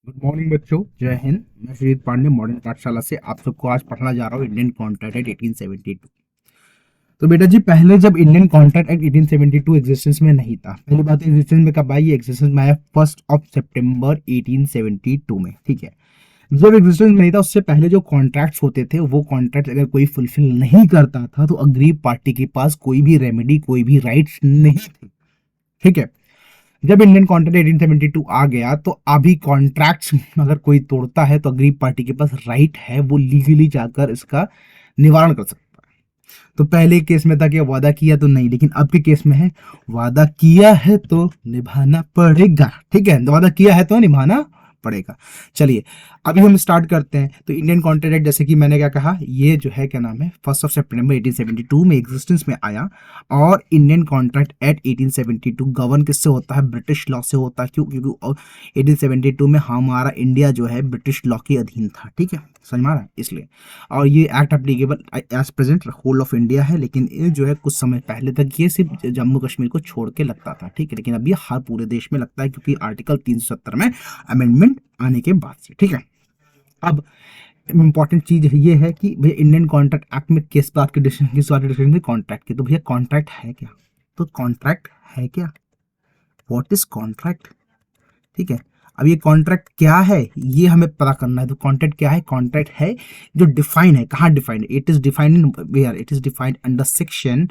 Good morning बच्चों, जय हिंद। मैं श्रीजीत पांडे मॉडर्न पाठशाला से आप सबको आज पढ़ाना जा रहा हूँ इंडियन कॉन्ट्रैक्ट एक्ट 1872। तो बेटा जी, पहले जब इंडियन कॉन्ट्रैक्ट एक्ट 1872 एग्जिस्टेंस में नहीं था, पहली बात एग्जिस्टेंस में कब आई? ये एग्जिस्टेंस में आया 1 सितंबर 1872 में। ठीक है, जब एग्जिस्टेंस में नहीं था उससे पहले जो कॉन्ट्रैक्ट्स होते थे, वो कॉन्ट्रैक्ट अगर कोई फुलफिल नहीं करता था तो अग्रीव पार्टी के पास कोई भी रेमेडी, कोई भी राइट्स नहीं थे। ठीक है, जब इंडियन कॉन्ट्रैक्ट 1872 आ गया तो अभी कॉन्ट्रैक्ट्स अगर कोई तोड़ता है तो अग्रीव पार्टी के पास राइट है, वो लीगली जाकर इसका निवारण कर सकता है। तो पहले केस में था कि वादा किया तो नहीं, लेकिन अब के केस में है वादा किया है तो निभाना पड़ेगा। ठीक है, वादा किया है तो निभाना पड़ेगा। चलिए अभी हम स्टार्ट करते हैं। तो इंडियन कॉन्ट्रैक्ट एक्ट, जैसे कि मैंने क्या कहा, ये जो है क्या नाम है, 1 सितंबर 1872 में एग्जिस्टेंस में आया। और इंडियन कॉन्ट्रैक्ट एक्ट 1872 गवर्न किससे होता है? ब्रिटिश लॉ से होता है। क्यों? क्योंकि 1872 में हमारा इंडिया जो है ब्रिटिश लॉ के अधीन था। ठीक है, समझ में आ रहा है? इसलिए। और ये act applicable as present whole of India है, लेकिन ये जो है कुछ समय पहले तक ये सिर्फ जम्मू कश्मीर को छोड़ के लगता था। ठीक है, लेकिन अब ये हर पूरे देश में लगता है, क्योंकि आर्टिकल 370 में अमेंडमेंट आने के बाद से। ठीक है, अब इंपॉर्टेंट चीज ये है कि भैया इंडियन कॉन्ट्रैक्ट एक्ट में किस बात की डिस्कशन थी? कॉन्ट्रैक्ट की। तो भैया कॉन्ट्रैक्ट है क्या? तो कॉन्ट्रैक्ट है क्या? What is contract? ठीक है, अब ये कॉन्ट्रैक्ट क्या है ये हमें पता करना है। तो कॉन्ट्रैक्ट क्या है? कॉन्ट्रैक्ट है जो डिफाइन है। कहाँ defined? It is defined in where? It is defined under section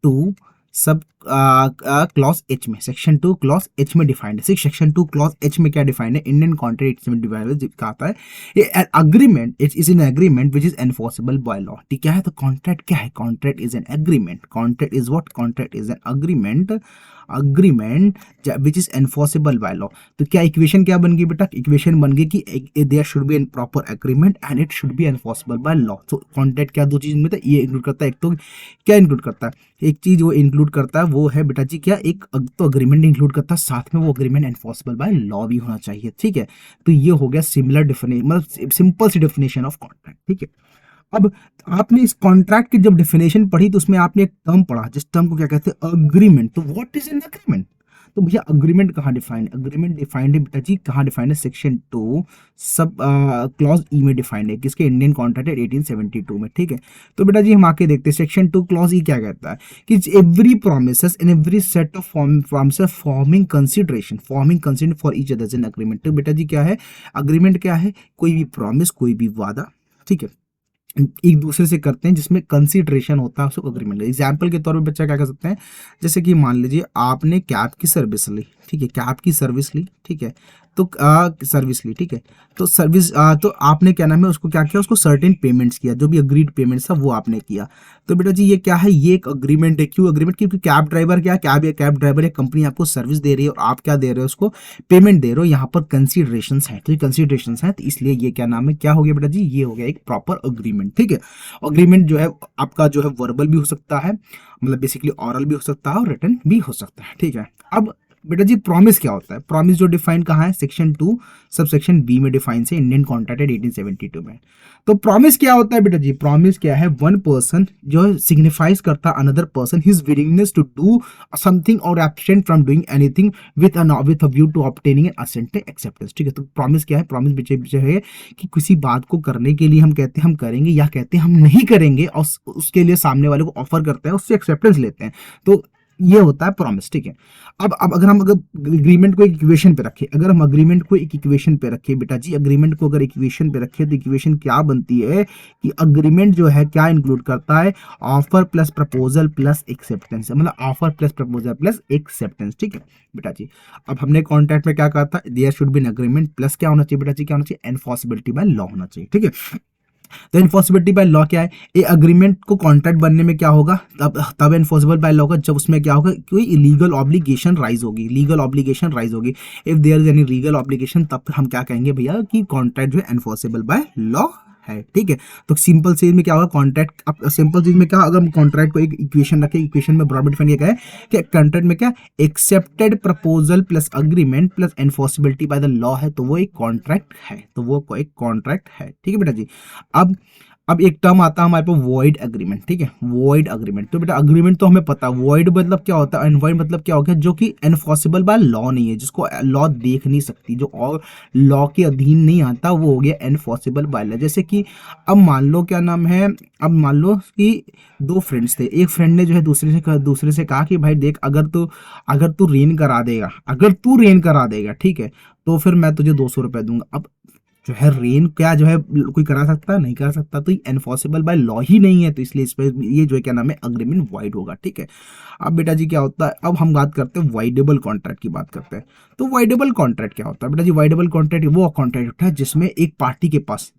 2 sub clause H में। सेक्शन 2 क्लॉज एच में डिफाइंड है। सेक्शन 2 क्लॉज एच में क्या डिफाइंड है? इंडियन कॉन्ट्रैक्ट में डिफाइंड है, कहा आता है ये agreement, it is an agreement which is enforceable by law. ठीक है, तो कॉन्ट्रैक्ट क्या है? Contract is an agreement. Contract is what? Contract is an agreement, agreement which is enforceable by law. तो क्या इक्वेशन क्या बन गई बेटा? इक्वेशन बन गई कि there should be an proper agreement and it should be enforceable by law. तो कॉन्ट्रैक्ट क्या दो चीज में था? ये इंक्लूड करता है। एक तो क्या इंक्लूड करता है? एक चीज वो इंक्लूड करता है वो है बेटा जी क्या, एक तो अग्रीमेंट इंक्लूड करता है, साथ में वो अग्रीमेंट एनफोर्सेबल बाय लॉ भी होना चाहिए। ठीक है, तो ये हो गया सिमिलर डेफिनेशन, मतलब सिंपल सी डेफिनेशन ऑफ कॉन्ट्रैक्ट। ठीक है, अब आपने इस कॉन्ट्रैक्ट की जब डेफिनेशन पढ़ी तो उसमें आपने एक टर्म पढ़ा, जिस टर्म को क्या कहते हैं? अग्रीमेंट। तो व्हाट इज एन अग्रीमेंट? तो भैया अग्रीमेंट कहाँ डिफाइंड? अग्रीमेंट डिफाइंड है बेटा जी, कहाँ डिफाइंड है? सेक्शन 2 सब क्लॉज ई में डिफाइंड है। किसके? इंडियन कॉन्ट्रैक्ट 1872 में। ठीक है, तो बेटा जी हम आके देखते हैं सेक्शन 2 क्लॉज ई क्या कहता है कि every promises in every set of promises forming consideration for each others in agreement. तो बेटा जी क्या है अग्रीमेंट? क्या है? कोई भी प्रॉमिस, कोई भी वादा, ठीक है, एक दूसरे से करते हैं जिसमें कंसिडरेशन होता है, उसको अग्रीमेंट। एग्जाम्पल के तौर पे बच्चा क्या कर सकते हैं? जैसे कि मान लीजिए आपने कैब की सर्विस ली। ठीक है, कैब की सर्विस ली। ठीक है, तो सर्विस ली। ठीक है, तो सर्विस तो आपने क्या नाम है उसको क्या किया? उसको सर्टेन पेमेंट्स किया, जो भी अग्रीड पेमेंट्स था वो आपने किया। तो बेटा जी ये क्या है? ये एक अग्रीमेंट है। क्यों अग्रीमेंट? क्योंकि कैब ड्राइवर क्या, कैब ड्राइवर या कंपनी आपको सर्विस दे रही है और आप क्या दे रहे हो? उसको पेमेंट दे रहे हो। यहाँ पर कंसिडरेशन है, तो कंसिडरेशन है, तो इसलिए ये क्या नाम है, क्या हो गया बेटा जी? ये हो गया एक प्रॉपर अग्रीमेंट। ठीक है, अग्रीमेंट जो है आपका जो है वर्बल भी हो सकता है, मतलब बेसिकली ऑरल भी हो सकता है और रिटन भी हो सकता है। ठीक है, अब बेटा जी प्रॉमिस क्या होता है? प्रॉमिस जो डिफाइन कहाँ है? सेक्शन 2 सब सेक्शन बी में डिफाइन से इंडियन कॉन्ट्रैक्ट 1872 में। तो प्रॉमिस क्या होता है बेटा जी? प्रॉमिस क्या है? वन पर्सन जो सिग्निफाइज करता है another person his willingness to do something और absent from doing anything with a view to obtaining an assent acceptance. ठीक है, तो प्रॉमिस क्या है? प्रॉमिस जो है कि किसी बात को करने के लिए हम कहते हैं हम करेंगे, या कहते हैं हम नहीं करेंगे, और उसके लिए सामने वाले को ऑफर करते हैं, उससे एक्सेप्टेंस लेते हैं। तो ये होता है प्रॉमिस। ठीक है, अब अगर हम अग्रीमेंट को एक इक्वेशन पे रखें, अगर हम अग्रीमेंट को एक इक्वेशन पे रखें बेटा जी, अग्रीमेंट को अगर इक्वेशन पे रखें तो इक्वेशन क्या बनती है कि अग्रीमेंट जो है क्या इंक्लूड करता है? Offer plus proposal plus acceptance, मतलब offer plus proposal plus acceptance. ठीक है बेटा जी, अब हमने कॉन्ट्रैक्ट में क्या कहा था? There should be an agreement plus क्या होना चाहिए बेटा जी? क्या होना चाहिए? एनफोर्सेबिलिटी बाय लॉ होना चाहिए। ठीक है, तो इन्फोर्सिबिलिटी बाय लॉ क्या है? ये अग्रीमेंट को कॉन्ट्रैक्ट बनने में क्या होगा? तब एनफोर्सेबल बाय लॉ का जब उसमें क्या होगा? कोई लीगल ऑब्लिगेशन राइज होगी, लीगल ऑब्लिगेशन राइज होगी। If there is any legal obligation, तब फिर हम क्या कहेंगे भैया कि कॉन्ट्रैक्ट जो है एनफोर्सेबल बाय लॉ है। ठीक है, तो सिंपल चीज में क्या होगा? कॉन्ट्रैक्ट, अब सिंपल चीज में क्या, अगर हम कॉन्ट्रैक्ट को एक इक्वेशन रखें, इक्वेशन में ब्रॉड डिफाइन किया है कि कॉन्ट्रैक्ट में क्या accepted proposal plus agreement plus enforceability by the law है, तो वो एक कॉन्ट्रैक्ट है। तो वो एक कॉन्ट्रैक्ट है। ठीक है बेटा जी, अब अब एक टर्म आता है हमारे पास वॉइड एग्रीमेंट, ठीक है, वॉइड एग्रीमेंट। तो बेटा अग्रीमेंट तो हमें पता, वॉइड मतलब क्या होता है, अनवॉइड मतलब क्या हो गया, जो कि एनफोर्सेबल बाय लॉ नहीं है, जिसको लॉ देख नहीं सकती, जो और लॉ के अधीन नहीं आता, वो हो गया एनफोर्सेबल बाय लॉ। जैसे कि अब मान लो क्या नाम है, अब मान लो कि दो फ्रेंड्स थे, एक फ्रेंड ने जो है दूसरे से कहा कि भाई देख, अगर तू रेन करा देगा, अगर तू रेन करा देगा, ठीक है, तो फिर मैं तुझे 200 रुपये दूंगा। अब जो है रेन क्या जो है कोई करा सकता है, नहीं करा सकता, तो ये एनफोर्सेबल बाय लॉ ही नहीं है, तो इसलिए इस पे ये जो है क्या नाम है, अग्रीमेंट वाइड होगा, ठीक है। अब बेटा जी क्या होता है, अब हम बात करते हैं वाइडेबल कॉन्ट्रैक्ट की बात करते हैं। तो वाइडेबल कॉन्ट्रैक्ट क्या होता है बेटा जी, वाइडेबल कॉन्ट्रैक्ट वो कॉन्ट्रैक्ट होता है जिसमें एक पार्टी के पास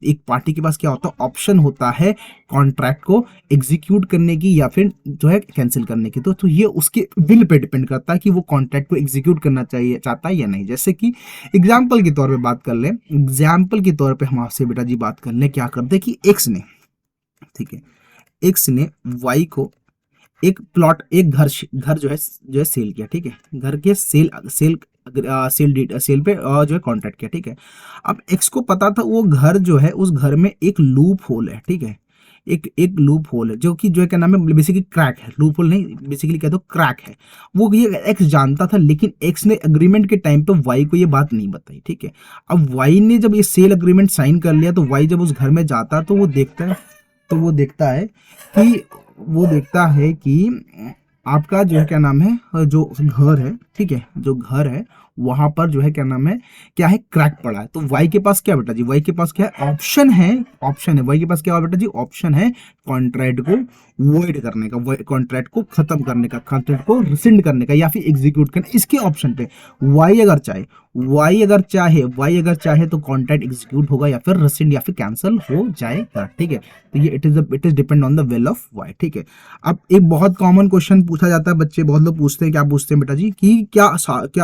क्या होता है, ऑप्शन होता है कॉन्ट्रैक्ट को एग्जीक्यूट करने की या फिर जो है कैंसिल करने की। तो ये उसके विल पे डिपेंड करता है कि वो कॉन्ट्रैक्ट को एग्जीक्यूट करना चाहिए, चाहता है या नहीं। जैसे कि एग्जाम्पल के तौर पे बात कर लें, एग्जाम्पल के तौर पे हम आपसे बेटा जी बात कर लें, क्या करते कि एक्स ने, ठीक है, एक्स ने वाई को एक प्लॉट, एक घर जो है सेल किया, ठीक है, घर के सेल पे जो है कॉन्ट्रैक्ट किया, ठीक है। अब एक्स को पता था वो घर जो है, उस घर में एक लूप होल है, ठीक है, एक एक लूप होल है, जो कि जो है क्या नाम है, बेसिकली क्रैक है, लूप होल नहीं, बेसिकली क्या तो क्रैक है, वो ये एक्स जानता था, लेकिन एक्स ने एग्रीमेंट के टाइम पे वाई को ये बात नहीं बताई, ठीक है। अब वाई ने जब ये सेल एग्रीमेंट साइन कर लिया, तो वाई जब उस घर में जाता तो वो देखता है, तो वो देखता है कि आपका जो है क्या नाम है, जो घर है, ठीक है, जो घर है वहां पर जो है क्या नाम है, क्या है, क्रैक पड़ा है। तो वाई के पास क्या बेटा जी, वाई के पास क्या है, ऑप्शन है, वाई के पास क्या है बेटा जी, ऑप्शन है कॉन्ट्रैक्ट को वॉइड करने का, कॉन्ट्रैक्ट को खत्म करने का, कॉन्ट्रैक्ट को रिसिंड करने का या फिर एग्जीक्यूट करने, इसके ऑप्शन पे वाई अगर चाहे तो कॉन्ट्रैक्ट एग्जीक्यूट होगा या फिर रिसिंड या फिर कैंसिल हो जाएगा, ठीक है। तो ये it is depend on the will of Y, ठीक है। अब एक बहुत कॉमन क्वेश्चन पूछा जाता है, बच्चे बहुत लोग पूछते हैं, क्या पूछते हैं बेटा जी कि क्या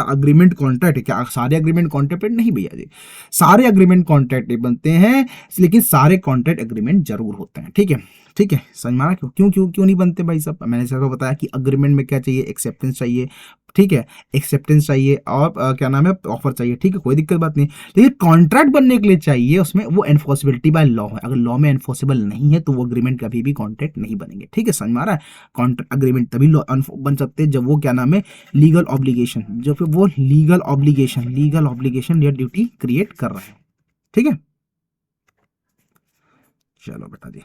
अग्रीमेंट कॉन्ट्रैक्ट है, क्या सारे अग्रीमेंट कॉन्ट्रैक्ट? नहीं भैया जी, सारे अग्रीमेंट कॉन्ट्रैक्ट नहीं बनते हैं, लेकिन सारे कॉन्ट्रैक्ट अग्रीमेंट जरूर होते हैं, ठीक है, ठीक है, समझ में आ रहा क्यों क्यों क्यों क्यों नहीं बनते भाई साहब? मैंने सर को बताया कि अग्रीमेंट में क्या चाहिए, एक्सेप्टेंस चाहिए, ठीक है, एक्सेप्टेंस चाहिए और क्या नाम है, ऑफर चाहिए, ठीक है, कोई दिक्कत बात नहीं। लेकिन कॉन्ट्रैक्ट बनने के लिए चाहिए उसमें वो एनफोर्सिबिलिटी बाय लॉ है, अगर लॉ में एनफोर्सेबल नहीं है तो वो अग्रीमेंट कभी भी कॉन्ट्रैक्ट नहीं बनेंगे, ठीक है, समझ में आ रहा है। कॉन्ट्रैक्ट अग्रीमेंट तभी बन सकते हैं जब वो क्या नाम है, लीगल ऑब्लिगेशन, जब फिर वो लीगल ऑब्लिगेशन या ड्यूटी क्रिएट कर रहे हैं, ठीक है। चलो बेटा जी,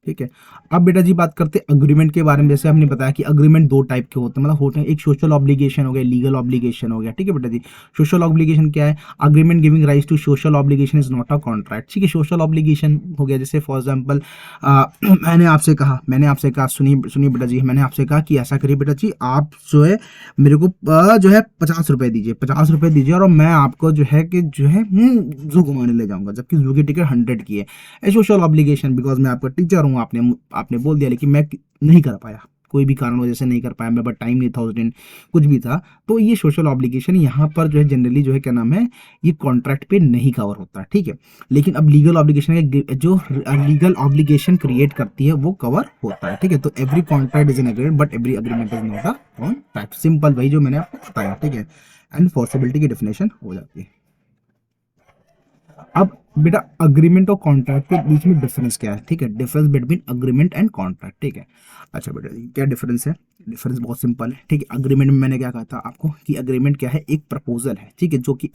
ठीक है। अब बेटा जी बात करते हैं अग्रीमेंट के बारे में। जैसे हमने बताया कि अग्रीमेंट दो टाइप के होते हैं, मतलब होते हैं, एक सोशल ऑब्लिगेशन हो गया, लीगल ऑब्लिगेशन हो गया, ठीक है बेटा जी। सोशल ऑब्लिगेशन क्या है, agreement giving right to social obligation is not a contract, ठीक है। सोशल ऑब्लिगेशन हो गया, जैसे फॉर एग्जाम्पल मैंने आपसे कहा सुनिए बेटा जी, मैंने आपसे कहा कि ऐसा करिए बेटा जी, आप जो है मेरे को जो है 50 रुपए दीजिए, 50 रुपए दीजिए, और मैं आपको जो है जू घुमाने ले जाऊंगा, जबकि जू की टिकट 100 की है। सोशल ऑब्लिगेशन, बिकॉज मैं आपका टीचर हूँ, आपने बोल दिया, लेकिन मैं नहीं कर पाया, कोई भी कारण वजह से नहीं कर पाया, मेरे पास टाइम नहीं था उस दिन, कुछ भी था, तो ये सोशल ऑब्लिगेशन यहाँ पर जो है जनरली जो है क्या नाम है, ये कॉन्ट्रैक्ट पे नहीं कवर होता है, ठीक है। लेकिन अब लीगल ऑब्लिगेशन जो लीगल ऑब्लिगेशन क्रिएट करती है वो कवर होता है, ठीक है। तो every contract is an agreement but every agreement is not a contract, simple वही जो मैंने आपको बताया, ठीक है। एंड फॉर्सिबिलिटी की डेफिनेशन हो जाती है। अब बेटा अग्रीमेंट और कॉन्ट्रैक्ट के बीच में डिफरेंस क्या है, ठीक है, difference between agreement and contract, ठीक है। अच्छा बेटा क्या डिफरेंस है, डिफरेंस बहुत सिंपल है, ठीक है। अग्रीमेंट में मैंने क्या कहा था आपको कि अग्रीमेंट क्या है, एक प्रपोजल है, ठीक है, जो कि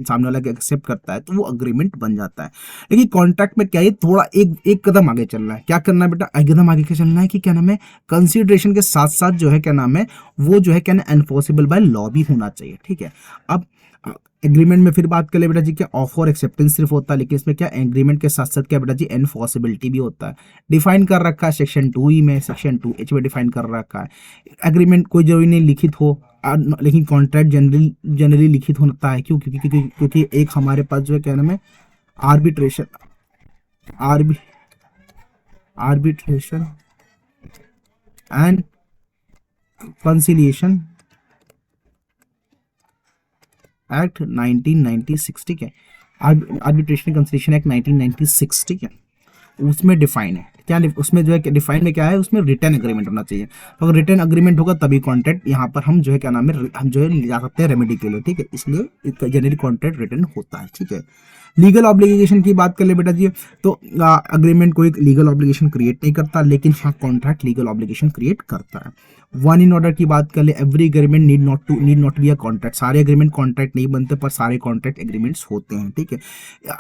सामने वाला एक्सेप्ट करता है तो वो अग्रीमेंट बन जाता है। लेकिन कॉन्ट्रैक्ट में क्या है, थोड़ा एक कदम आगे चलना है, क्या करना है बेटा, एक कदम आगे क्या चलना है कि क्या नाम है, कंसिडरेशन के साथ साथ जो है क्या नाम है, वो जो है क्या ना एनफोर्सेबल बाय लॉ भी होना चाहिए, ठीक है। अब एग्रीमेंट में फिर बात कर ले बेटा जी, क्या ऑफर और एक्सेप्टेंस सिर्फ होता है, लेकिन इसमें क्या एग्रीमेंट के साथ साथ क्या बेटा जी एनफोर्सिबिलिटी भी होता है, डिफाइन कर रखा है सेक्शन 2 में, सेक्शन 2H में डिफाइन कर रखा है। एग्रीमेंट कोई जरूरी नहीं लिखित हो, लेकिन कॉन्ट्रैक्ट जनरली लिखित होता है, क्यों, क्योंकि एक हमारे पास जो है क्या नाम है, arbitration arbi arbitration and conciliation act 1996, ठीक है, आर्बिट्रेशन कंसिलिएशन एक्ट 1996, ठीक है, उसमें डिफाइन है क्या उसमें जो है डिफाइन में क्या है, उसमें रिटर्न एग्रीमेंट होना चाहिए। तो अगर रिटर्न एग्रीमेंट होगा तभी कॉन्ट्रैक्ट यहाँ पर हम जो है क्या नाम है, हम जो है ले जा सकते हैं रेमेडी के लिए, ठीक है। इसलिए जनरली कॉन्ट्रैक्ट रिटर्न होता है, ठीक है। लीगल ऑब्लिगेशन की बात कर ले बेटा जी, तो अग्रीमेंट कोई लीगल ऑब्लिगेशन क्रिएट नहीं करता, लेकिन हाँ कॉन्ट्रैक्ट लीगल ऑब्लिगेशन क्रिएट करता है। वन इन ऑर्डर की बात कर ले, every agreement need not be a contract, सारे एग्रीमेंट कॉन्ट्रैक्ट नहीं बनते पर सारे कॉन्ट्रैक्ट एग्रीमेंट्स होते हैं, ठीक है।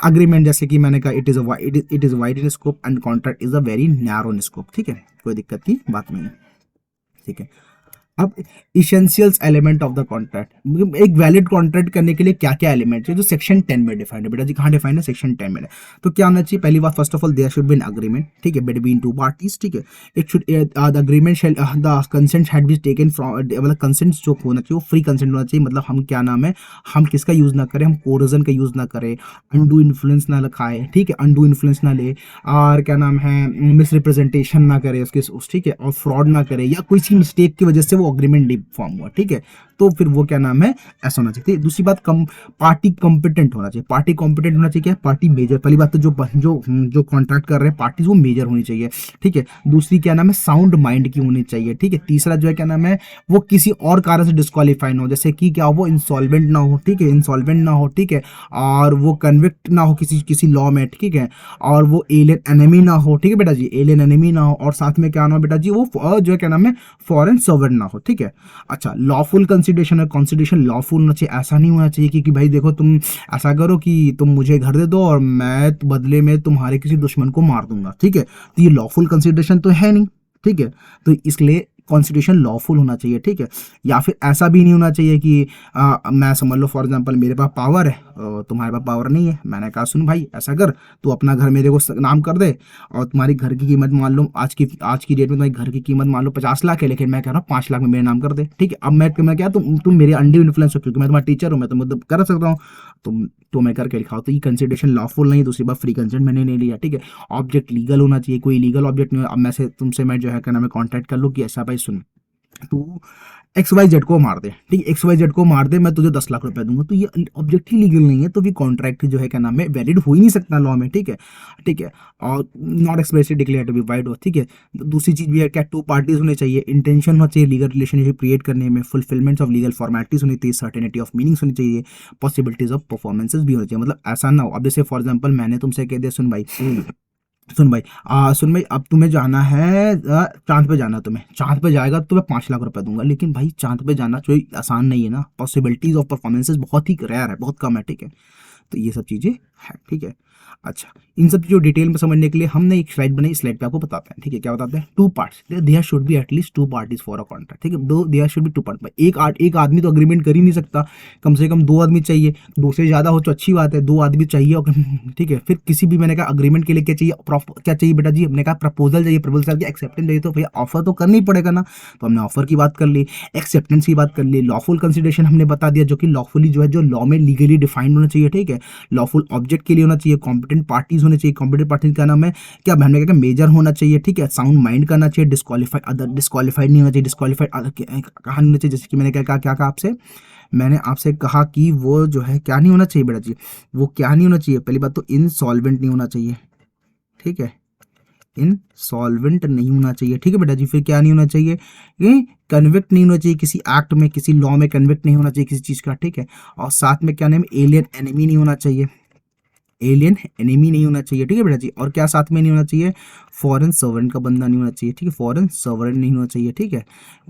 अग्रीमेंट जैसे कि मैंने कहा it is wide in scope and contract is a very narrow in scope, ठीक है, कोई दिक्कत की बात नहीं है, ठीक है। अब essentials element of the contract, एक वैलिड कॉन्ट्रैक्ट करने के लिए क्या क्या एलिमेंट है जो सेक्शन 10 में डिफाइंड है बेटा जी, कहाँ डिफाइंड है, सेक्शन 10 में है। तो क्या होना चाहिए, पहली बात first of all there should be an agreement, ठीक है, बिटवीन टू पार्टीज, ठीक है। It should the agreement shall the consent had been taken from, मतलब कंसेंट जो होना चाहिए वो फ्री कंसेंट होना चाहिए, मतलब हम क्या नाम है, हम किसका यूज ना करें, हम कोरिजन का यूज ना करें, अनडू इन्फ्लुएंस ना खाए, ठीक है, अनडू इन्फ्लुएंस ना ले, और क्या नाम है मिस रिप्रेजेंटेशन ना करे उसके, ठीक है, और फ्रॉड ना करे, या कोई सी मिस्टेक की वजह से वो अग्रीमेंट नहीं फॉर्म हुआ, ठीक है, तो फिर वो क्या नाम है, ऐसा होना चाहिए। दूसरी बात पार्टी कॉम्पिटेंट होना चाहिए, पार्टी कॉम्पिटेंट होना चाहिए, क्या पार्टी मेजर, पहली बात तो जो कॉन्ट्रैक्ट कर रहे हैं पार्टीज वो मेजर होनी चाहिए, ठीक है। दूसरी क्या नाम है, साउंड माइंड की होनी चाहिए, ठीक है। तीसरा जो है क्या नाम है, वो किसी और कारण से डिस्क्वालीफाई ना हो, जैसे कि क्या वो इंसॉल्वेंट ना हो, ठीक है, इंसॉल्वेंट ना हो, ठीक है, और वो कन्विक्ट ना हो किसी लॉ में, ठीक है, और वो एलियन एनिमी ना हो, ठीक है बेटा जी, एलियन एनिमी ना हो, और साथ में क्या ना हो बेटा जी, वो जो है क्या नाम है फॉरेन सॉवरेन ना हो, ठीक है। अच्छा, लॉफुल कंसिडरेशन है, कॉन्स्टिट्यूशन लॉफुल होना चाहिए, ऐसा नहीं होना चाहिए कि भाई देखो तुम ऐसा करो कि तुम मुझे घर दे दो और मैं बदले में तुम्हारे किसी दुश्मन को मार दूंगा, ठीक है, तो ये लॉफुल कंसिडरेशन तो है नहीं, ठीक है। तो इसलिए कॉन्स्टिट्यूशन लॉफुल होना चाहिए, ठीक है। या फिर ऐसा भी नहीं होना चाहिए कि मैं समझ लो फॉर एग्जांपल मेरे पास पावर है और तुम्हारे पास पावर नहीं है, मैंने कहा सुन भाई ऐसा कर, तू अपना घर मेरे को नाम कर दे, और तुम्हारी घर की कीमत मान लो आज की डेट में तुम्हारी घर की कीमत मान लो 50 लाख है, लेकिन मैं कह रहा हूँ 5 लाख में मेरे नाम कर दे, ठीक है। अब मैं क्या, तुम मेरे अंडर इन्फ्लुएंस हो, क्योंकि मैं तुम्हारा टीचर हूँ, मैं तो मतलब कर सकता हूँ, तो मैं करके दिखाओ, तो ये कंसिडरेशन लॉफुल नहीं। दूसरी बात फ्री कंसेंट मैंने नहीं लिया, ठीक है। ऑब्जेक्ट लीगल होना चाहिए, कोई लीगल ऑब्जेक्ट नहीं हो। अब मैं से तुमसे मैं जो है क्या नाम है कॉन्टैक्ट कर लूँ कि ऐसा भाई सुन तू XYZ को मार दे, ठीक है, XYZ को मार दे, मैं तुझे 10 लाख रुपए दूंगा, तो ये ऑब्जेक्ट ही लीगल नहीं है, तो भी कॉन्ट्रैक्ट जो है क्या नाम है वैलिड हो ही नहीं सकता लॉ में, ठीक है, ठीक है। और not expressly declare to be void हो, ठीक है। दूसरी चीज भी है क्या, टू पार्टीज होने चाहिए, इंटेंशन होना चाहिए लीगल रिलेशनशिप क्रिएट करने में, फुलफिलमेंट ऑफ लीगल फॉर्मेलिटीज होनी चाहिए, सर्टेनिटी ऑफ मीनिंग्स होनी चाहिए, पॉसिबिलिटीज ऑफ परफॉर्मेंसेज भी होनी चाहिए। मतलब ऐसा ना हो अब जैसे फॉर एग्जाम्पल मैंने तुमसे कह दिया सुन भाई अब तुम्हें जाना है चांद पे जाना है, तुम्हें चांद पे जाएगा तो तुम्हें 5 लाख रुपए दूंगा, लेकिन भाई चांद पे जाना कोई आसान नहीं है ना, पॉसिबिलिटीज ऑफ परफॉर्मेंसेस बहुत ही रेयर है, बहुत कम है, ठीक है। तो ये सब चीजें है, ठीक है। अच्छा, इन सब चीजों डिटेल में समझने के लिए हमने एक स्लाइड बनाई, स्लाइड पे आपको बताते हैं, ठीक है, क्या बताते हैं, two parts, there should be at least two parties for a contract, ठीक है, दो there should be two part, एक आदमी तो अग्रीमेंट कर ही नहीं सकता, कम से कम 2 आदमी चाहिए, 2 से ज्यादा हो तो अच्छी बात है, 2 आदमी चाहिए, और ठीक है। फिर किसी भी मैंने कहा अग्रीमेंट के लिए क्या चाहिए, क्या चाहिए बेटा जी, हमने कहा प्रपोजल चाहिए, प्रपोजल की एक्सेप्टेंस चाहिए, तो भैया ऑफर तो करनी पड़ेगा ना, तो हमने ऑफर की बात कर ली, एक्सेप्टेंस की बात कर ली, लॉफुल कंसिडरेशन हमने बता दिया जो कि लॉफुली जो है जो लॉ में लीगली डिफाइंड होना चाहिए, ठीक है, लॉफुल ऑब्जेक्ट के लिए होना चाहिए, कॉम्पिटेंट पार्टीज होने चाहिए, कॉम्पिटेंट पार्टीज का नाम है क्या, हमने कहा मेजर होना चाहिए, ठीक है, साउंड माइंड करना चाहिए, डिस्क्वालीफाइड नहीं होना चाहिए, डिस्क्वालीफाइड कहा नहीं होना चाहिए, जैसे कि मैंने क्या कहा आपसे, मैंने आपसे कहा कि वो जो है क्या नहीं होना चाहिए बेटा जी, वो क्या नहीं होना चाहिए, पहली बात तो इनसॉल्वेंट नहीं होना चाहिए, ठीक है, इनसॉल्वेंट नहीं होना चाहिए, ठीक है बेटा जी। फिर क्या नहीं होना चाहिए, ये कन्विक्ट नहीं होना चाहिए, किसी एक्ट में किसी लॉ में कन्विक्ट नहीं होना चाहिए किसी चीज का, ठीक है। और साथ में क्या नाम है, एलियन एनिमी नहीं होना चाहिए, एलियन एनिमी नहीं होना चाहिए, ठीक है बेटा जी। और क्या साथ में नहीं होना चाहिए, फॉरेन सर्वेंट का बंदा नहीं होना चाहिए, ठीक है, फॉरेन सर्वेंट नहीं होना चाहिए, ठीक है।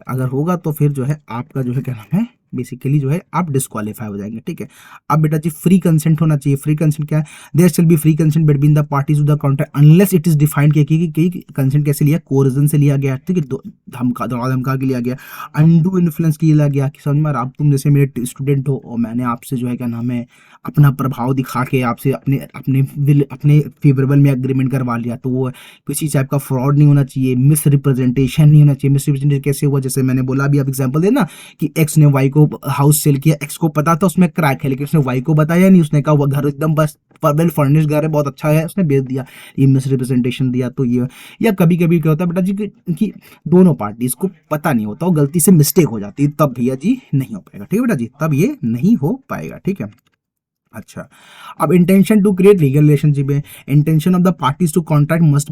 अगर होगा तो फिर जो है आपका जो है क्या नाम है बेसिकली जो है आप डिस्क्वालीफाई हो जाएंगे, ठीक है। अब बेटा जी फ्री कंसेंट होना चाहिए, फ्री कंसेंट क्या है, there shall be free consent between the parties to the contract unless it is defined किया कि कंसेंट कैसे लिया, कोरिजन से लिया गया, ठीक है, धमका के लिया गया, अनडू इन्फ्लुएंस के लिया गया, कि समझ में आप तुम जैसे मेरे स्टूडेंट हो और मैंने आपसे जो है क्या नाम है अपना प्रभाव दिखा के आपसे अपने अपने फेवरेबल में एग्रीमेंट करवा लिया, तो वो किसी टाइप का फ्रॉड नहीं होना चाहिए, मिस रिप्रेजेंटेशन नहीं होना चाहिए। मिस रिप्रेजेंटेशन कैसे हुआ, जैसे मैंने बोला अभी आप एग्जांपल देना कि एक्स ने वाई को हाउस सेल किया, एक्स को पता था उसमें क्रैक है, लेकिन उसने वाई को बताया नहीं, उसने कहा वो घर एकदम बस वेल फर्निश्ड घर है, बहुत अच्छा है, उसने बेच दिया, ये मिस रिप्रेजेंटेशन दिया। तो ये या कभी कभी क्या होता है बेटा जी कि दोनों पार्टीज को पता नहीं होता और गलती से मिस्टेक हो जाती है, तब भैया जी नहीं हो पाएगा, ठीक है बेटा जी, तब ये नहीं हो पाएगा, ठीक है। अच्छा, अब intention to create legal relationship है, intention of the parties to contract must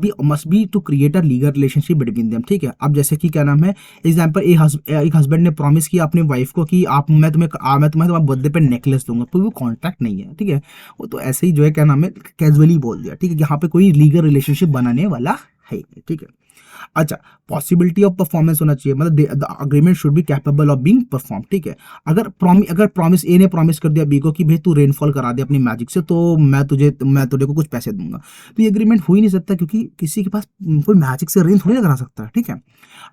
be to create a legal relationship between them, ठीक है। अब जैसे कि क्या नाम है, एग्जांपल एक हस्बैंड ने प्रॉमिस किया अपनी वाइफ को कि आप मैं तुम्हें तुम्हारे बर्थडे पे नेकलेस दूंगा, तो वो कॉन्ट्रैक्ट नहीं है, ठीक है। वो तो ऐसे ही जो है क्या नाम है कैजुअली बोल दिया, ठीक है। यहाँ पे कोई लीगल रिलेशनशिप बनाने वाला है, ठीक है। अच्छा, पॉसिबिलिटी ऑफ परफॉर्मेंस होना चाहिए, मतलब the agreement should be capable of being perform, ठीक है। अगर प्रॉमिस ए ने प्रॉमिस कर दिया बी को कि भाई तू रेनफॉल करा दे अपनी मैजिक से, तो मैं तुझे को कुछ पैसे दूंगा, तो ये एग्रीमेंट हो ही नहीं सकता, क्योंकि किसी के पास कोई मैजिक से रेन थोड़ी ना करा सकता है, ठीक है।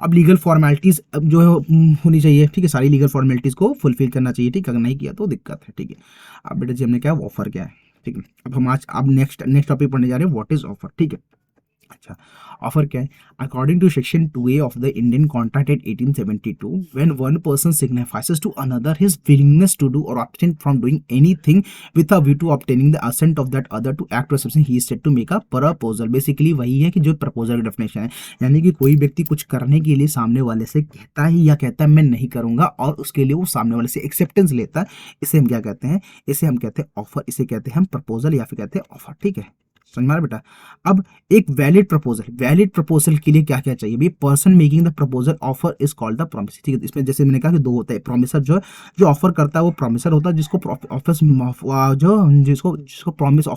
अब लीगल फॉर्मेलिटीज जो है होनी चाहिए, ठीक है, सारी लीगल फॉर्मेलिटीज को फुलफिल करना चाहिए, ठीक है। अगर नहीं किया तो दिक्कत है, ठीक है। अब बेटा जी हमने क्या ऑफर क्या है, ठीक है। अब हम आज अब नेक्स्ट टॉपिक पढ़ने जा रहे हैं, व्हाट इज ऑफर, ठीक है। अच्छा, ऑफर क्या है, according to section 2A of the Indian contract act 1872, when one person signifies to another his willingness to do और obtain from doing anything with a view to obtaining the assent of that other to act और सबसे he is said to make a proposal. Basically वही है कि जो proposal की definition है, यानी कि कोई व्यक्ति कुछ करने के लिए सामने वाले से कहता है या कहता है मैं नहीं करूंगा, और उसके लिए वो सामने वाले से एक्सेप्टेंस लेता है, इसे हम क्या कहते हैं, इसे हम कहते हैं ऑफर, इसे कहते हैं हम प्रपोजल या फिर कहते हैं ऑफर, ठीक है। समझ में आ रहा बेटा। अब एक वैलिड प्रपोजल के लिए क्या क्या चाहिए भाई, person making the proposal offer is called the promiser, ठीक है। इसमें जैसे मैंने कहा कि दो होता है, प्रॉमिसर जो ऑफर करता है वो प्रॉमिसर होता है, जिसको ऑफिस जो जिसको प्रॉमिस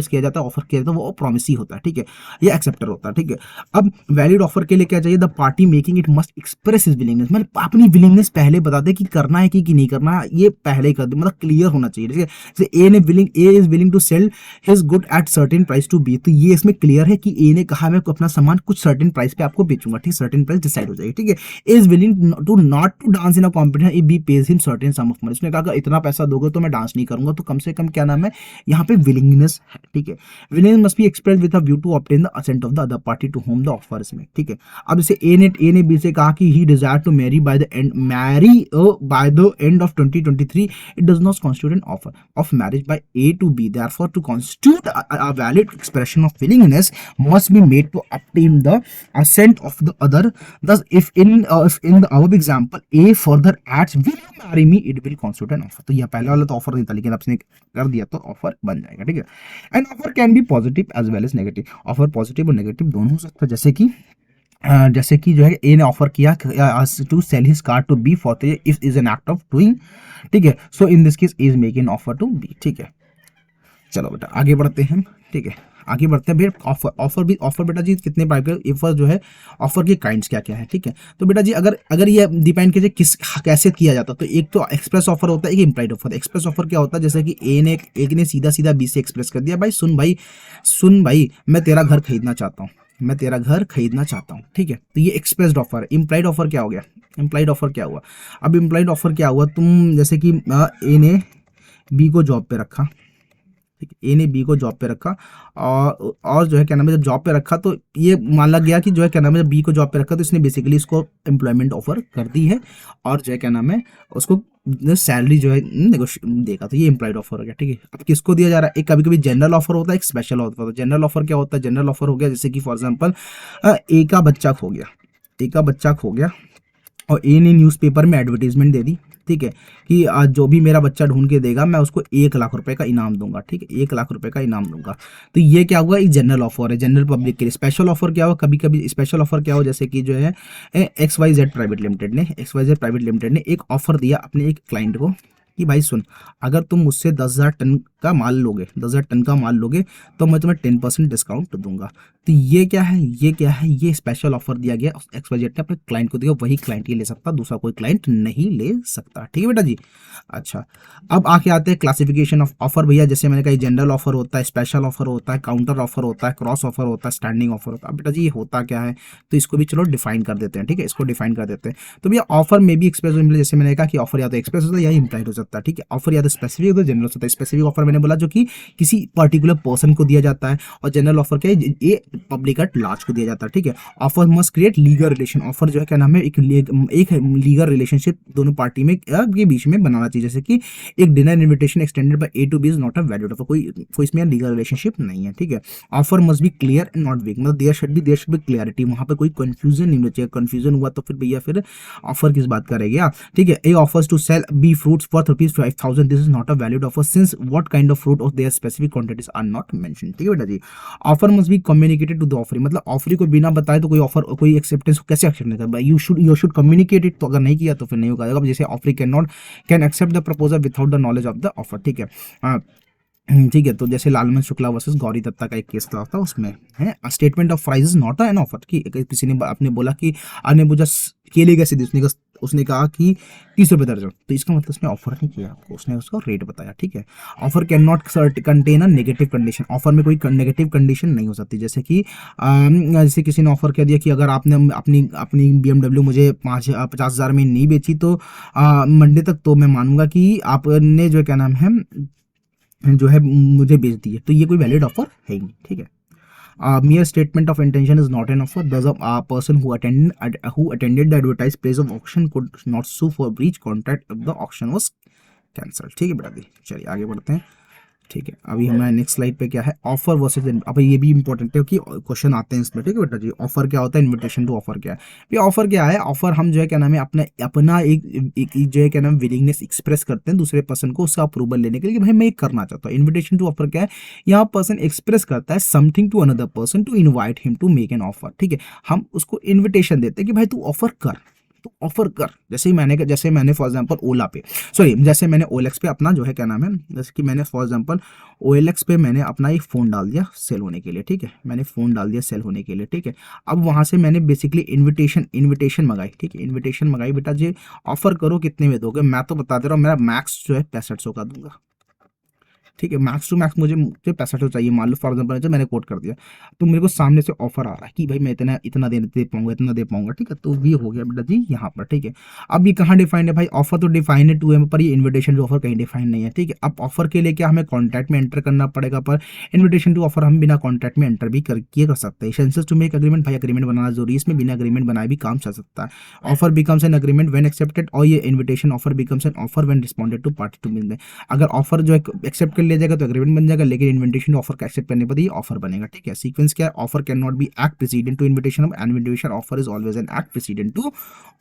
किया जाता है, ऑफर किया जाता है, वो प्रॉमिसी होता है, ठीक है, या एक्सेप्टर होता है, ठीक है। अब वैलिड ऑफर के लिए क्या चाहिए, the party making it must express his willingness, मतलब अपनी विलिंगनेस पहले बता दे कि करना है कि नहीं करना है, ये पहले ही कर दे, मतलब क्लियर होना चाहिए, ठीक है। जैसे A is willing to sell his good at certain price to B, तो ये इसमें क्लियर है कि ए ने कहा मैं अपना सामान कुछ सर्टेन प्राइस पे आपको बेचूंगा, ठीक, सर्टेन प्राइस डिसाइड हो जाएगी, ठीक है। A is willing to not to dance in a competition if B pays him certain sum of money, उसने कहा इतना पैसा दोगे तो मैं डांस नहीं करूंगा, तो कम से कम क्या नाम है यहाँ पे विलिंगनेस है, ठीक है। Willingness must be express with a view to obtain the assent of the other party to whom the offer is made, ठीक है। अब जैसे ए ने बी से कहा कि he desire to marry by the end of 2023, it does not constitute an offer of marriage by A to B, therefore to constitute a valid expression of willingness must be made to obtain the assent of the other. Thus, if in the above example A further adds will you marry me, it will constitute an offer. तो यह पहले वाला तो offer नहीं था, लेकिन आपने कर दिया तो ऑफर बन जाएगा, ठीक है। And offer can be positive as well as negative, offer positive और नेगेटिव दोनों हो सकता है। जैसे कि जो है ए ने ऑफर किया to sell his car to B for if is an act of doing, ठीक है। So in this case is making offer to B, ठीक है। चलो बेटा आगे बढ़ते हैं, ठीक है, आगे बढ़ते हैं भैया। ऑफर बेटा जी कितने टाइप के ऑफर जो है, ऑफर के काइंड्स क्या क्या है, ठीक है। तो बेटा जी अगर ये डिपेंड कीजिए कैसे किया जाता है, तो एक तो एक्सप्रेस ऑफर होता है, एक इम्प्लाइड ऑफर। एक्सप्रेस ऑफर क्या होता है, जैसे कि एक ने सीधा बी से एक्सप्रेस कर दिया, भाई सुन भाई मैं तेरा घर खरीदना चाहता हूँ, ठीक है। तो ये एक्सप्रेस्ड ऑफर है। इम्प्लाइड ऑफर क्या हो गया, इम्प्लाइड ऑफर क्या हुआ, अब इम्प्लाइड ऑफर क्या हुआ, तुम जैसे कि ए ने बी को जॉब पे रखा, ठीक है, ए ने बी को जॉब पे रखा, और जो है क्या नाम है जब जॉब पे रखा तो ये माना गया कि जो है क्या नाम है जब बी को जॉब पे रखा तो इसने बेसिकली इसको एम्प्लॉयमेंट ऑफर कर दी है, और जो है क्या नाम है उसको सैलरी जो है देगा, तो ये एम्प्लॉयड ऑफर हो गया, ठीक है। अब किसको दिया जा रहा है, एक कभी कभी जनरल ऑफर होता है, एक स्पेशल ऑफर होता है। जनरल ऑफर क्या होता है, जनरल ऑफर हो गया जैसे कि फॉर एग्जाम्पल ए का बच्चा खो गया और ए ने न्यूज़पेपर में एडवर्टीजमेंट दे दी, ठीक है, कि आज जो भी मेरा बच्चा ढूंढ के देगा मैं उसको 1 लाख रुपए का इनाम दूंगा, ठीक है, 1 लाख रुपए का इनाम दूंगा। तो ये क्या हुआ, एक जनरल ऑफर है, जनरल पब्लिक के लिए। स्पेशल ऑफर क्या हुआ, कभी कभी स्पेशल ऑफर क्या हो, जैसे कि जो है XYZ प्राइवेट लिमिटेड ने एक ऑफर दिया अपने एक क्लाइंट को कि भाई सुन, अगर तुम मुझसे 10,000 टन का माल लोगे तो मैं तुम्हें 10% डिस्काउंट दूंगा। तो ये क्या है, ये स्पेशल ऑफर दिया गया XYZ ने अपने क्लाइंट को दिया, वही क्लाइंट ही ले सकता, दूसरा कोई क्लाइंट नहीं ले सकता, ठीक है बेटा जी। अच्छा, अब आके आते हैं क्लासिफिकेशन ऑफ ऑफर भैया। जैसे मैंने कहा जनरल ऑफर होता है, स्पेशल ऑफर होता है, काउंटर ऑफर होता है, क्रॉस ऑफर होता है, स्टैंडिंग ऑफर होता है। अब बेटा जी ये होता क्या है, तो इसको भी चलो डिफाइन कर देते हैं, ठीक है, इसको डिफाइन कर देते हैं। तो भैया ऑफर में भी एक्सप्रेस, जैसे मैंने कहा कि ऑफर या तो एक्सप्रेस होता है या इम्प्लाइड हो सकता है, ठीक है। ऑफर या तो स्पेसिफिक होता है, जनरल होता है। स्पेसिफिक ऑफर मैंने बोला जो कि किसी पर्टिकुलर पर्सन को दिया जाता है, और जनरल ऑफर क्या है, ये पब्लिक एट लार्ज को दिया जाता है, ठीक है। Offer must create legal relation, offer जो है क्या नाम है, एक लीगल रिलेशनशिप दोनों पार्टी में के बीच में बनाना चाहिए। जैसे कि एक dinner invitation extended by A to B is not a valid offer, कोई इसमें लीगल रिलेशनशिप नहीं है, ठीक है। Offer must be clear and not weak, मतलब देयर शुड बी क्लियरिटी, वहां पर कोई कंफ्यूजन नहीं होना चाहिए। कंफ्यूजन हुआ तो फिर भैया फिर ऑफर किस बात करेंगे आप, ठीक है। A offers to sell B fruits for ₹5,000, this is not a valid offer since what kind of fruit of their specific quantities are not mention, ठीक है बेटा जी। Offer must be communicated to the offeree, मतलब offeree को बिना बताए तो कोई ऑफर कोई एक्सेप्टेंस कैसे एक्सेप्ट नहीं करता, यू शुड कम्युनिकेट इट, तो अगर नहीं किया तो फिर नहीं होगा। जैसे offeree can accept the proposal without the knowledge of the offer, ठीक है। ठीक है, तो जैसे लालमन शुक्ला वर्सेस गौरी दत्ता का एक केस था उसमें है statement of price not an offer, कि किसी ने आपने बोला कि आपने पूछा केले कैसे दी, उसने कहा कि 30 रुपये दर्जन, तो इसका मतलब उसने ऑफर नहीं किया आपको, उसने उसको रेट बताया, ठीक है। Offer can not contain a negative condition, offer में कोई नेगेटिव कंडीशन नहीं हो सकती। जैसे कि जैसे किसी ने ऑफर कह दिया कि अगर आपने अपनी BMW मुझे 50,000 में नहीं बेची तो मंडे तक, तो मैं मानूंगा कि आपने जो क्या नाम है जो है मुझे बेच दी है, तो ये कोई वैलिड ऑफर है ही नहीं, ठीक है। Mere statement of intention is not an offer. Thus, a person who attended the advertised place of auction could not sue for breach contract if the auction was cancelled, ठीक है बेटा जी। चलिए आगे बढ़ते हैं, ठीक है। अभी हमारे नेक्स्ट स्लाइड पे क्या है, ऑफर वर्सेज, अब ये भी इंपॉर्टेंट है कि क्वेश्चन आते हैं इसमें, ठीक है बेटा जी। ऑफर क्या होता है, इन्विटेशन टू ऑफर क्या है। ये ऑफर क्या है, ऑफर हम जो है क्या नाम है अपना एक जो है क्या नाम विलिंगनेस एक्सप्रेस करते हैं दूसरे पर्सन को उसका अप्रूवल लेने के लिए कि भाई मैं ये करना चाहता हूँ। इन्विटेशन टू ऑफर क्या है, यहाँ पर्सन एक्सप्रेस करता है something to another person to invite him to make an offer, ठीक है। हम उसको इन्विटेशन देते हैं कि भाई तू ऑफर कर, तो ऑफर कर। जैसे मैंने फॉर एग्जांपल ओला पे जैसे मैंने OLX पे अपना जो है क्या नाम है, जैसे कि मैंने फॉर एग्जांपल OLX पे मैंने अपना एक फ़ोन डाल दिया सेल होने के लिए, ठीक है। मैंने फ़ोन डाल दिया सेल होने के लिए, ठीक है। अब वहाँ से मैंने बेसिकली इन्विटेशन मंगाई, ठीक है। इन्विटेशन मंगाई, बेटा जी ऑफर करो कितने में दोगे, मैं तो बता दे रहा हूँ मेरा मैक्स जो है 6500 का दूंगा, ठीक है। मैक्स टू मैक्स मुझे 6500 चाहिए, मान लो फॉर एग्जाम्पल जो मैंने कोट कर दिया, तो मेरे को सामने से ऑफर आ रहा है कि भाई मैं इतना दे पाऊंगा, ठीक है। तो ये हो गया बेटा जी यहाँ पर, ठीक है। अब ये कहाँ डिफाइंड है भाई, ऑफर तो डिफाइंड है 2M पर, ये इन्विटेशन टू ऑफर कहीं डिफाइंड नहीं है, ठीक है। अब ऑफर के लिए क्या हमें कॉन्ट्रैक्ट में एंटर करना पड़ेगा, पर इन्विटेशन टू ऑफर हम बिना कॉन्ट्रैक्ट में एंटर भी कर सकते हैं। सेंसेस टू मेक अग्रीमेंट, भाई अग्रीमेंट बनाना जरूरी है, इसमें बिना अग्रीमेंट बनाए भी काम चल सकता है। Offer becomes an agreement when accepted, और ये invitation offer becomes an offer when responded to party to मिल, अगर ऑफर जो है एक्सेप्ट कर लिया जाएगा तो अग्रीमेंट बन जाएगा, लेकिन इन्विटेशन ऑफर का एक्सेप्ट करने पर ये ऑफर बनेगा, ठीक है। सीक्वेंस क्या है, offer can not be act president to invitation, of invitation offer is always an act president to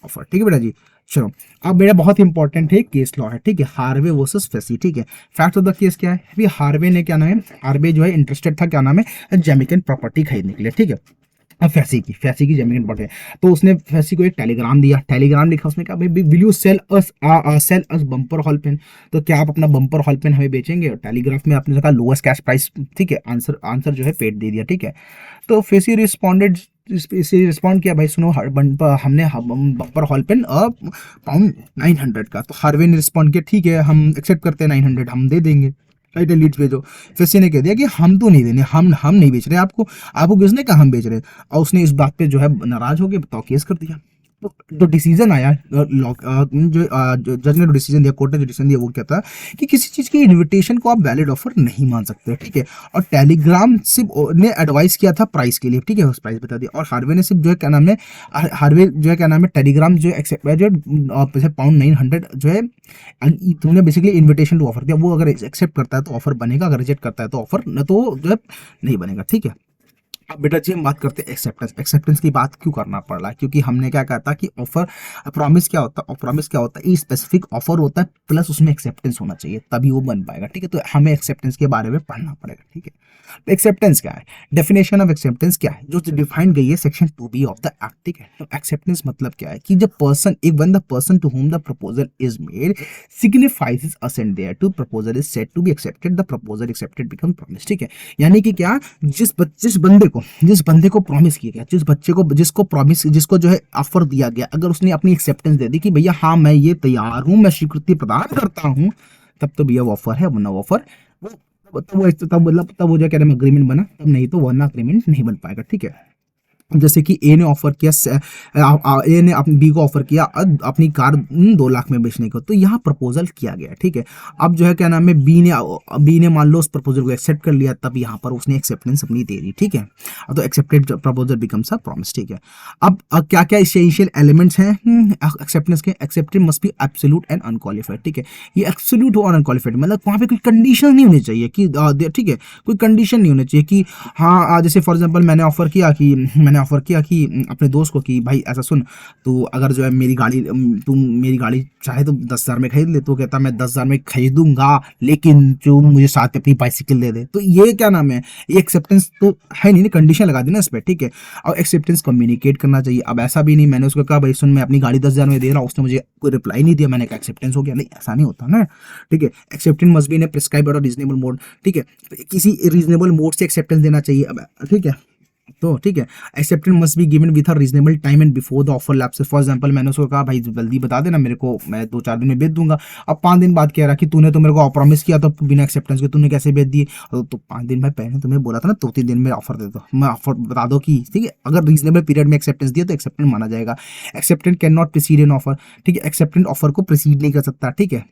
offer, ठीक है बेटा जी। चलो अब मेरा बहुत इंपॉर्टेंट है केस लॉ है, ठीक है। हार्वे वर्सेस फेसी, ठीक है। फैक्ट ऑफ द केस क्या है, अभी हार्वे ने क्या नाम है, हार्वे जो है इंटरेस्टेड था क्या नाम है जैमिकन प्रॉपर्टी खरीदने के लिए, ठीक है। अब फैसी की जमीन पड़े, तो उसने फैसी को एक टेलीग्राम दिया, टेलीग्राम लिखा उसने कहा भाई will you sell us Bumper Hall Pen, तो क्या आप अपना बम्पर हॉल पेन हमें बेचेंगे। टेलीग्राफ में आपने कहा लोएस्ट कैश प्राइस, ठीक है। आंसर जो है पेड दे दिया, ठीक है। तो फैसी रिस्पॉन्ड किया, भाई सुनो हमने बम्पर हॉल पेन पाउंड 900 का, तो हार्वे ने रिस्पॉन्ड किया ठीक है हम एक्सेप्ट करते हैं 900 हम दे देंगे, राइट। लीड्स भेजो, फिर ने कह दिया कि हम तो नहीं देने, हम नहीं बेच रहे आपको किसने कहा हम बेच रहे, और उसने इस बात पे जो है नाराज हो गया, बताओ केस कर दिया। तो डिसीजन आया, जो जज ने डिसीजन दिया, कोर्ट ने जो डिसीजन दिया वो क्या था कि किसी चीज़ की इन्विटेशन को आप वैलिड ऑफर नहीं मान सकते, ठीक है। और टेलीग्राम सिर्फ ने एडवाइस किया था प्राइस के लिए, ठीक है, उस प्राइस बता दिया। और हार्वे ने सिर्फ जो है क्या नाम है टेलीग्राम जो एक्सेप्ट जो पाउंड 900 जो है तुमने बेसिकली इन्विटेशन टू ऑफर दिया, वो अगर एक्सेप्ट करता है तो ऑफर बनेगा, अगर रिजेक्ट करता है तो ऑफर न तो जो है नहीं बनेगा, ठीक है। अब बेटा जी हम बात करते हैं एक्सेप्टेंस की बात क्यों करना पड़ रहा है, क्योंकि हमने क्या कहा था कि ऑफर प्रॉमिस क्या होता है, स्पेसिफिक ऑफर होता है प्लस उसमें एक्सेप्टेंस होना चाहिए तभी वो बन पाएगा, ठीक है। तो हमें एक्सेप्टेंस के बारे में पढ़ना पड़ेगा, ठीक है। तो एक्सेप्टेंस क्या है, डेफिनेशन ऑफ एक्सेप्टेंस क्या है, जो डिफाइंड गई है section 2B of the act, ठीक है। तो एक्सेप्टेंस मतलब क्या है कि जब when the person to whom the proposal is made signifies his assent there to proposal is said to be accepted, the proposal accepted become promise, ठीक है। यानी कि क्या, जिस बंदे को प्रॉमिस किया गया, जिसको जो है ऑफर दिया गया, अगर उसने अपनी एक्सेप्टेंस दे दी कि भैया हाँ मैं ये तैयार हूं, मैं स्वीकृति प्रदान करता हूं, तब तो भैया वो ऑफर है, वरना ऑफर तब वो जो कह रहे हैं अग्रीमेंट बना, तब नहीं तो वरना अग्रीमेंट नहीं बन पाएगा, ठीक है। जैसे कि ए ने ऑफर किया ए ने अपनी बी को ऑफर किया अपनी कार 2 लाख में बेचने को, तो यहाँ प्रपोजल किया गया, ठीक है। अब जो है क्या नाम है, बी ने मान लो उस प्रपोजल को एक्सेप्ट कर लिया, तब यहाँ पर उसने एक्सेप्टेंस अपनी दे दी, ठीक है। तो accepted proposal becomes a promise, ठीक है। अब क्या क्या इसेंशियल एलिमेंट्स हैं एक्सेप्टेंस के? Accepted must be absolute and unqualified, ठीक है। ये एब्सोल्यूट और अनक्वालिफाइड, मतलब वहाँ पे कोई कंडीशन नहीं होनी चाहिए कि ठीक है, कोई कंडीशन नहीं होनी चाहिए कि हाँ, जैसे फॉर एग्जांपल मैंने ऑफर किया कि अपने दोस्त को कि भाई ऐसा सुन, तो अगर जो है तुम मेरी गाड़ी चाहे तो 10,000 में खरीद ले, तो कहता मैं 10,000 में खरीदूंगा, लेकिन जो मुझे साथ में अपनी बाइसिकल दे दे। तो ये क्या नाम है, ये एक्सेप्टेंस तो है नहीं, कंडीशन लगा दी ना इस पर, ठीक है। और एक्सेप्टेंस कम्युनिकेट करना चाहिए। अब ऐसा भी नहीं मैंने उसको कहा भाई सुन मैं अपनी गाड़ी 10,000 में दे रहा हूँ, उसने मुझे कोई रिप्लाई नहीं दिया, मैंने कहा एक्सेप्टेंस हो गया, नहीं ऐसा नहीं होता ना, ठीक है। Acceptance must be in A prescribed और रीजनेबल मोड, ठीक है, किसी रीजनेबल मोड से एक्सेप्टेंस देना चाहिए। अब ठीक है, तो ठीक है, acceptance must be given with a reasonable time and before the offer lapse. For example मैंने उसको कहा भाई जल्दी बता देना मेरे को, मैं 2-4 दिन में बेच दूंगा। अब 5 दिन बाद कह रहा कि तूने तो मेरे को प्रॉमिस किया था बिना एक्सेप्टेंस के, तूने कैसे बेच दिए? तो 5 दिन में पहले तुम्हें बोला था ना 2-3 दिन में ऑफर दे दो, मैं ऑफर बता दो कि ठीक है, अगर रीजनेबल पीरियड में एक्सेप्टेंस दिया तो एक्सेप्टेंस माना जाएगा। Acceptance can not preceded N offer, ठीक है, एक्सेप्टेंस ऑफर को प्रीसीड नहीं कर सकता, ठीक है।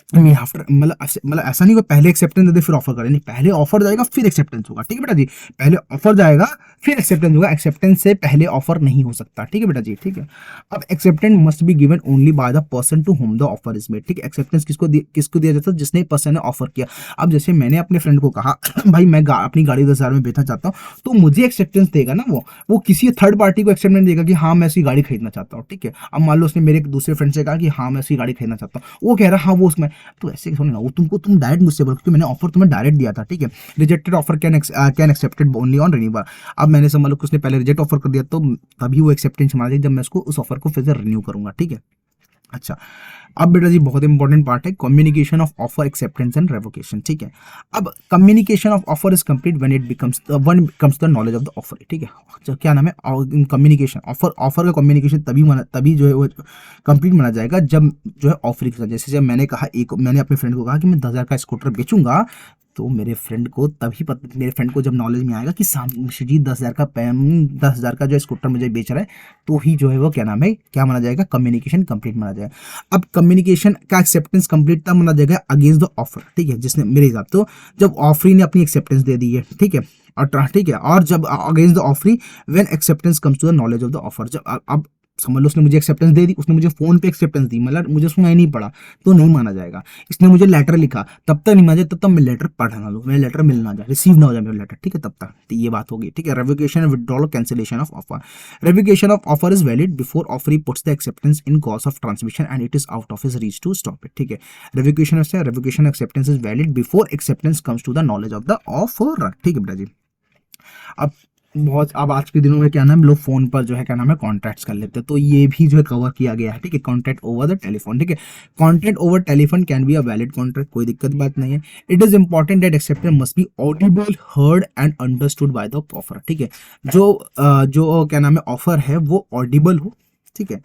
मतलब ऐसा नहीं कि पहले एक्सेप्टेंस दे दे फिर ऑफर करे, नहीं, पहले ऑफर जाएगा फिर एक्सेप्टेंस होगा, ठीक है बेटा जी। पहले ऑफर जाएगा फिर एक्सेप्टेंस होगा, एक्सेप्टेंस से पहले ऑफर नहीं हो सकता, ठीक है बेटा जी, ठीक है। अब acceptance must be given only by the person to whom the offer is made, ठीक है। एक्सेप्टेंस किसको दिया जाता है? जिसने पर्सन ने ऑफर किया। अब जैसे मैंने अपने फ्रेंड को कहा भाई मैं अपनी गाड़ी 10,000 में बेचना चाहता हूँ, तो मुझे एक्सेप्टेंस देगा ना वो किसी थर्ड पार्टी को एक्सेप्टेंस देगा कि हाँ मैं ऐसी गाड़ी खरीदना चाहता हूँ, ठीक है। अब मान लो उसने मेरे एक दूसरे फ्रेंड से कहा कि हाँ मैं ऐसी गाड़ी खरीदना चाहता हूँ, वो कह रहा हाँ वो उसमें, तो ऐसे थोड़ी ना, वो तुम डायरेक्ट मुझसे बोलो क्योंकि मैंने ऑफर तुम्हें डायरेक्ट दिया था, ठीक है। Rejected offer can accepted only on renewal. अब मैंने समझ लो कि उसने पहले रिजेक्ट ऑफर कर दिया, तो तभी वो एक्सेप्टेंस मान ली जब मैं उसको उस ऑफर को फिर से रिन्यू करूंगा, ठीक है। अच्छा, अब बेटा जी बहुत इंपॉर्टेंट पार्ट है communication of offer acceptance and revocation, ठीक है। अब communication of offer is complete when comes the knowledge of the offer, ठीक है। अच्छा, क्या नाम है, कम्युनिकेशन, ऑफर का कम्युनिकेशन तभी जो है वो कंप्लीट माना जाएगा जब जो है ऑफरिंग के साथ, जैसे जब मैंने अपने फ्रेंड को कहा कि मैं 10,000 का स्कूटर बेचूंगा, तो मेरे फ्रेंड को जब नॉलेज में आएगा कि जी 10,000 का जो स्कूटर मुझे बेच रहा है, तो ही जो है वो क्या नाम है, क्या माना जाएगा, कम्युनिकेशन कंप्लीट माना जाएगा। अब कम्युनिकेशन का एक्सेप्टेंस कंप्लीट तब माना जाएगा अगेंस्ट द ऑफर, ठीक है, जिसने मेरे हिसाब तो जब ऑफरी ने अपनी एक्सेप्टेंस दे दी है, ठीक है, और जब against the offeree when acceptance comes to the knowledge of the offer, जब अब समझ लो उसने मुझे एक्सेप्टेंस दे दी, उसने मुझे फोन पे एक्सेप्टेंस दी, मतलब मुझे सुनाई नहीं पड़ा, तो नहीं माना जाएगा। इसने मुझे लेटर लिखा, तब तक नहीं माना जाए, तब तक मैं लेटर पढ़ना लूँ, मेरा लेटर मिलना जाए, रिसीव ना हो जाए मेरा लेटर, ठीक है, तब तक, तो ये बात होगी, ठीक है। Revocation and withdrawal cancellation of offer. Revocation of offer is valid before offer puts the acceptance in course of transmission and it is out of his reach to stop it, ठीक है। Revocation acceptance is valid before acceptance comes to the knowledge of the offer, ठीक है बेटा जी। अब आज के दिनों में क्या नाम, लोग फोन पर जो है क्या नाम है कॉन्ट्रैक्ट्स कर लेते हैं, तो ये भी जो है कवर किया गया है, ठीक है। कॉन्ट्रैक्ट ओवर द टेलीफोन, ठीक है, contract over telephone can be a valid contract, कोई दिक्कत बात नहीं है। It is important that acceptance must be audible, heard and understood by the offer, ठीक है। जो क्या नाम है ऑफर है वो ऑडिबल हो, ठीक है,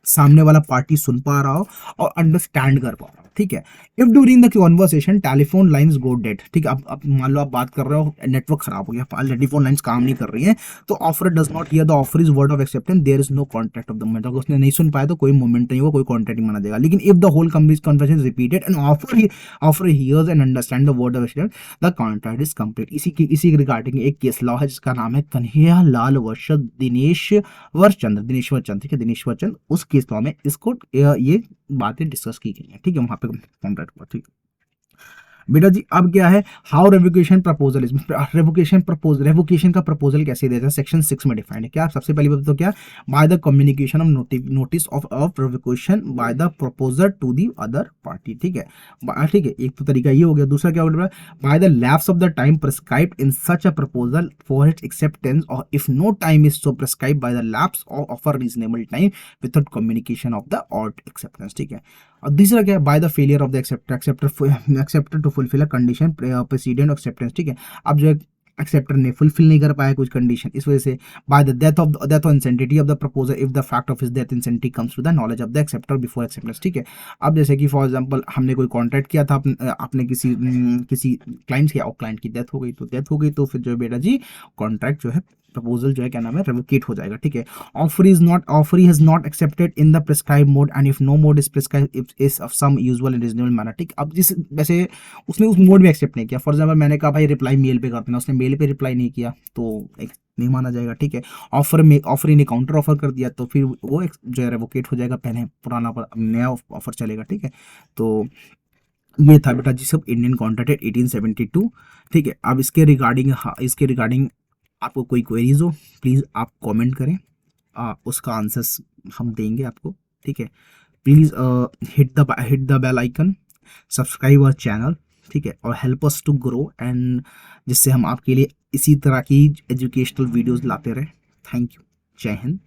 सामने वाला पार्टी सुन पा रहा हो और अंडरस्टैंड कर पा रहा हो, ठीक है। If during the conversation telephone lines go dead, ठीक है, अब मान लो आप बात कर रहे हो, नेटवर्क खराब हो गया, टेलीफोन लाइंस काम नहीं कर रही हैं, तो offer does not hear the offer is word of acceptance, there is no contract of the moment, अगर उसने नहीं सुन पाया तो कोई मोमेंट नहीं होगा, कोई कॉन्ट्रैक्ट नहीं माना जाएगा। लेकिन if the whole conversation repeated and offer hears and understand the word of acceptance, the contract is complete. इसी के रिगार्डिंग एक केस लॉ है जिसका नाम है कन्हैया लाल वर्षद दिनेश्वर चंद्र, ठीक है, दिनेश्वर चंद्र, उस केस लॉ में इसको ये बातें डिस्कस की गई हैं, ठीक है, वहां पे कॉन्ट्रैक्ट पर, ठीक है बेटा जी। अब क्या है, how revocation proposal is, revocation का प्रपोजल कैसे दिया जाए, सेक्शन 6 में डिफाइंड है। क्या सबसे पहली बात तो क्या, by the communication of notice of revocation by the proposer to the other party, ठीक है, ठीक है, एक तो तरीका ये हो गया। दूसरा क्या बोल रहा है, by the lapse of the time prescribed in such a proposal for its acceptance, और if no time is so prescribed by the lapse of a reasonable time without communication of the odd acceptance, ठीक है। और तीसरा क्या है, by the failure of the acceptor to fulfil a condition precedent acceptance, ठीक है। अब जो एक्सेप्टर ने फुलफिल नहीं कर पाया कुछ कंडीशन, इस वजह से by the death of insanity of the proposer if the fact of his death insanity comes to the knowledge of the acceptor before acceptance, ठीक है। अब जैसे कि फॉर एग्जांपल हमने कोई कॉन्ट्रैक्ट किया था, आपने किसी क्लाइंट किया और क्लाइंट की डेथ हो गई, तो फिर जो है बेटा जी कॉन्ट्रैक्ट जो है प्रपोजल जो है क्या नाम है रेवोकेट हो जाएगा, ठीक है। Offer is not accepted in the prescribe mode and if no mode is prescribe is of some usual and reasonable manner, ठीक। अब जिस वैसे उसने उस मोड में एक्सेप्ट नहीं किया, फॉर एग्जाम्पल मैंने कहा भाई रिप्लाई मेल पे कर देना, उसने मेल पे रिप्लाई नहीं किया तो नहीं माना जाएगा, ठीक है। ऑफर ने काउंटर ऑफर कर दिया तो फिर वो जो है रेवोकेट हो जाएगा, पहले पुराना पर नया ऑफर चलेगा, ठीक है। तो ये था बेटा जी सब इंडियन कॉन्ट्रैक्ट एक्ट 1872, ठीक है। अब इसके रिगार्डिंग आपको कोई क्वेरीज हो प्लीज़ आप कमेंट करें, उसका आंसर्स हम देंगे आपको, ठीक है। Please hit the bell icon, subscribe our channel, ठीक है, और help us to grow and जिससे हम आपके लिए इसी तरह की एजुकेशनल वीडियोस लाते रहें। Thank you. जय हिंद।